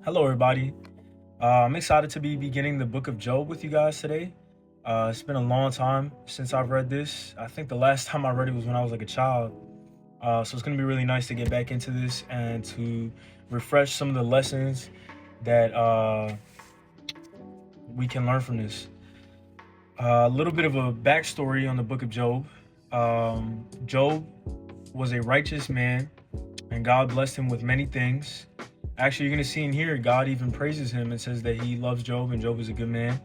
Hello, everybody. I'm excited to be beginning the book of Job with you guys today. It's been a long time since I've read this. I think the last time I read it was when I was like a child. So it's going to be really nice to get back into this and to refresh some of the lessons that we can learn from this. A little bit of a backstory on the book of Job. Job was a righteous man, and God blessed him with many things. Actually, you're going to see in here, God even praises him and says that he loves Job and Job is a good man.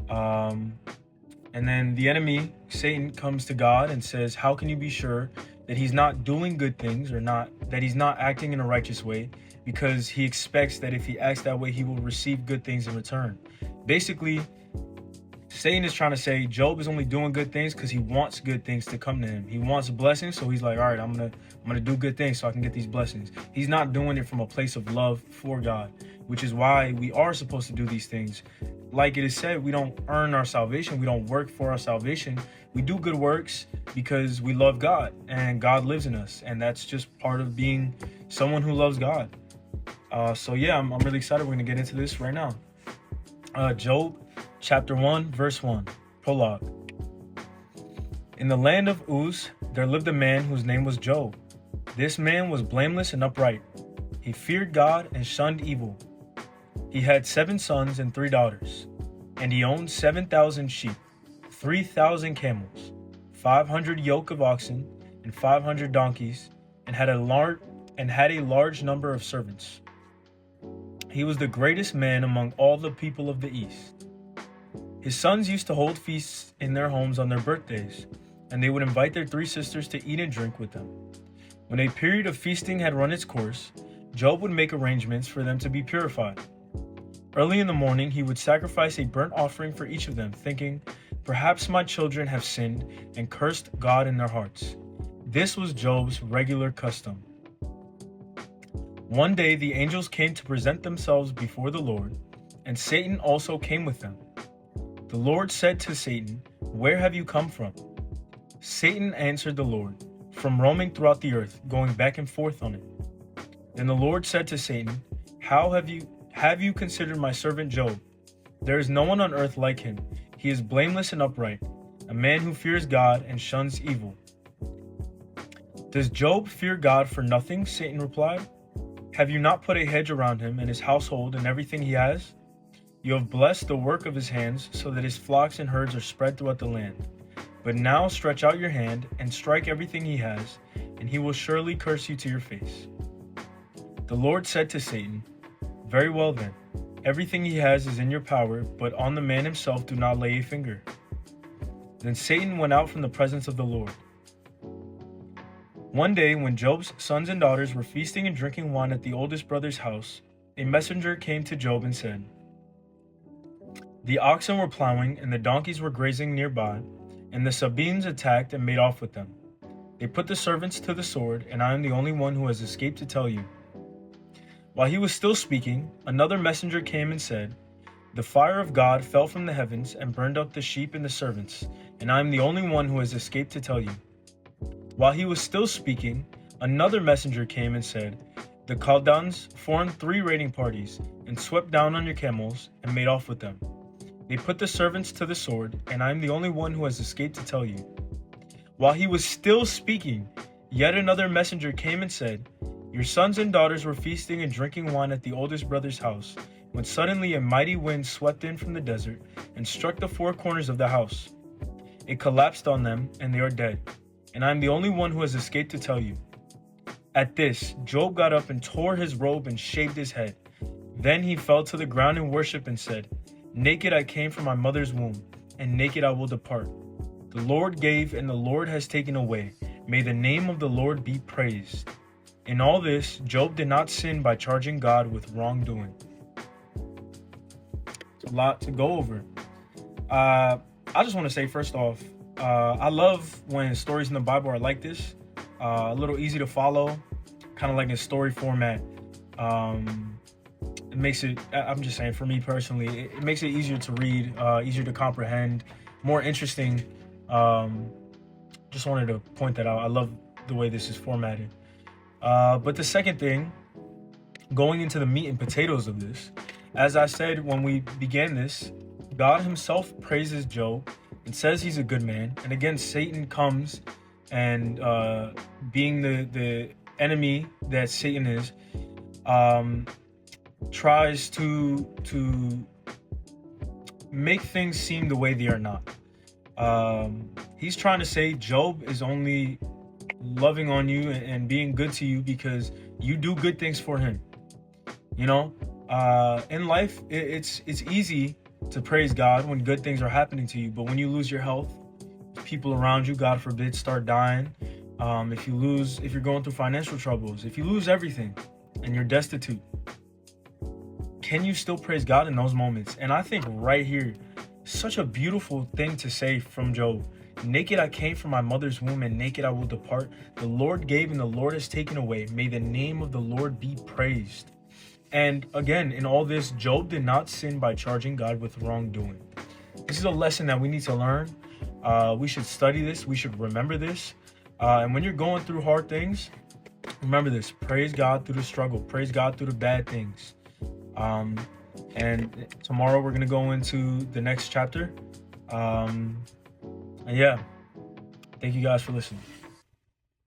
Um, and then the enemy, Satan, comes to God and says, how can you be sure that he's not doing good things or that he's not acting in a righteous way? Because he expects that if he acts that way, he will receive good things in return. Basically, Satan is trying to say Job is only doing good things because he wants good things to come to him. He wants blessings, so he's like, all right, I'm gonna do good things so I can get these blessings. He's not doing it from a place of love for God, which is why we are supposed to do these things. Like it is said, we don't earn our salvation. We don't work for our salvation. We do good works because we love God and God lives in us, and that's just part of being someone who loves God. So yeah, I'm really excited. We're gonna get into this right now. Job chapter 1, verse 1, prologue. In the land of Uz, there lived a man whose name was Job. This man was blameless and upright. He feared God and shunned evil. He had 7 sons and 3 daughters, and he owned 7,000 sheep, 3,000 camels, 500 yoke of oxen, and 500 donkeys, and had a large number of servants. He was the greatest man among all the people of the East. His sons used to hold feasts in their homes on their birthdays, and they would invite their 3 sisters to eat and drink with them. When a period of feasting had run its course, Job would make arrangements for them to be purified. Early in the morning, he would sacrifice a burnt offering for each of them, thinking, perhaps my children have sinned and cursed God in their hearts. This was Job's regular custom. One day the angels came to present themselves before the Lord, and Satan also came with them. The Lord said to Satan, where have you come from? Satan answered the Lord, from roaming throughout the earth, going back and forth on it. Then the Lord said to Satan, have you considered my servant Job? There is no one on earth like him. He is blameless and upright, a man who fears God and shuns evil. Does Job fear God for nothing? Satan replied. Have you not put a hedge around him and his household and everything he has? You have blessed the work of his hands, so that his flocks and herds are spread throughout the land. But now stretch out your hand and strike everything he has, and he will surely curse you to your face. The Lord said to Satan, very well then, everything he has is in your power, but on the man himself do not lay a finger. Then Satan went out from the presence of the Lord. One day, when Job's sons and daughters were feasting and drinking wine at the oldest brother's house, a messenger came to Job and said, the oxen were plowing and the donkeys were grazing nearby, and the Sabeans attacked and made off with them. They put the servants to the sword, and I am the only one who has escaped to tell you. While he was still speaking, another messenger came and said, the fire of God fell from the heavens and burned up the sheep and the servants, and I am the only one who has escaped to tell you. While he was still speaking, another messenger came and said, the Chaldeans formed 3 raiding parties and swept down on your camels and made off with them. They put the servants to the sword, and I am the only one who has escaped to tell you. While he was still speaking, yet another messenger came and said, your sons and daughters were feasting and drinking wine at the oldest brother's house, when suddenly a mighty wind swept in from the desert and struck the 4 corners of the house. It collapsed on them, and they are dead, and I am the only one who has escaped to tell you. At this, Job got up and tore his robe and shaved his head. Then he fell to the ground in worship and said, naked I came from my mother's womb, and naked I will depart. The Lord gave, and the Lord has taken away. May the name of the Lord be praised. In all this, Job did not sin by charging God with wrongdoing. It's a lot to go over. I just want to say, first off, I love when stories in the Bible are like this. A little easy to follow, kind of like a story format. It makes it, I'm just saying, for me personally, it makes it easier to read, easier to comprehend, more interesting. Just wanted to point that out. I love the way this is formatted. But the second thing, going into the meat and potatoes of this, as I said when we began this, God himself praises Job and says he's a good man. And again, Satan comes and being the enemy that Satan is, tries to make things seem the way they are not. He's trying to say Job is only loving on you and being good to you because you do good things for him. You know, in life, it's easy to praise God when good things are happening to you, but when you lose your health, people around you, God forbid, start dying. If you're going through financial troubles, if you lose everything and you're destitute, can you still praise God in those moments? And I think right here, such a beautiful thing to say from Job. Naked I came from my mother's womb, and naked I will depart. The Lord gave, and the Lord has taken away. May the name of the Lord be praised. And again, in all this, Job did not sin by charging God with wrongdoing. This is a lesson that we need to learn. We should study this. We should remember this. And when you're going through hard things, remember this. Praise God through the struggle. Praise God through the bad things. And tomorrow we're going to go into the next chapter. And yeah, thank you guys for listening.